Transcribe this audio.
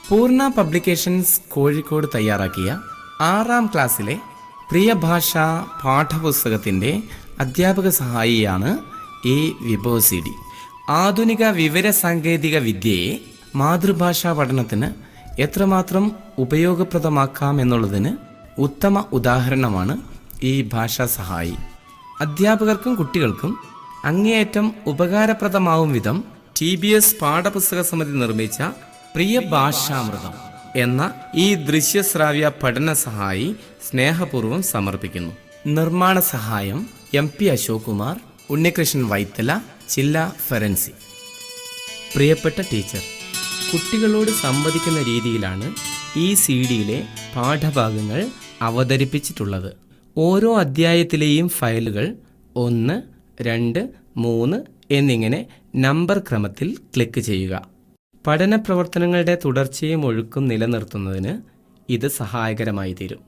പൂർണ്ണ പബ്ലിക്കേഷൻസ് കോഴിക്കോട് തയ്യാറാക്കിയ 6ാം ക്ലാസ്സിലെ പ്രിയ ഭാഷാ പാഠപുസ്തകത്തിൻ്റെ അധ്യാപക സഹായിയാണ് ഈ വിഭവ് CD. ആധുനിക വിവരസാങ്കേതിക വിദ്യയെ മാതൃഭാഷാ പഠനത്തിന് എത്രമാത്രം ഉപയോഗപ്രദമാക്കാം എന്നുള്ളതിന് ഉത്തമ ഉദാഹരണമാണ് ഈ ഭാഷാ സഹായി. അധ്യാപകർക്കും കുട്ടികൾക്കും അങ്ങേയറ്റം ഉപകാരപ്രദമാവും വിധം TBS പാഠപുസ്തക സമിതി നിർമ്മിച്ച പ്രിയ ഭാഷാമൃതം എന്ന ഈ ദൃശ്യശ്രാവ്യ പഠന സഹായി സ്നേഹപൂർവ്വം സമർപ്പിക്കുന്നു. നിർമ്മാണ സഹായം MP അശോക് കുമാർ, ഉണ്ണികൃഷ്ണൻ വൈത്തല, ചില്ല ഫെറൻസി. പ്രിയപ്പെട്ട ടീച്ചർ, കുട്ടികളോട് സംവദിക്കുന്ന രീതിയിലാണ് ഈ CDയിലെ പാഠഭാഗങ്ങൾ അവതരിപ്പിച്ചിട്ടുള്ളത്. ഓരോ അധ്യായത്തിലെയും ഫയലുകൾ 1, 2, 3 എന്നിങ്ങനെ നമ്പർ ക്രമത്തിൽ ക്ലിക്ക് ചെയ്യുക. പഠന പ്രവർത്തനങ്ങളുടെ തുടർച്ചയും ഒഴുക്കും നിലനിർത്തുന്നതിന് ഇത് സഹായകരമായി തീരും.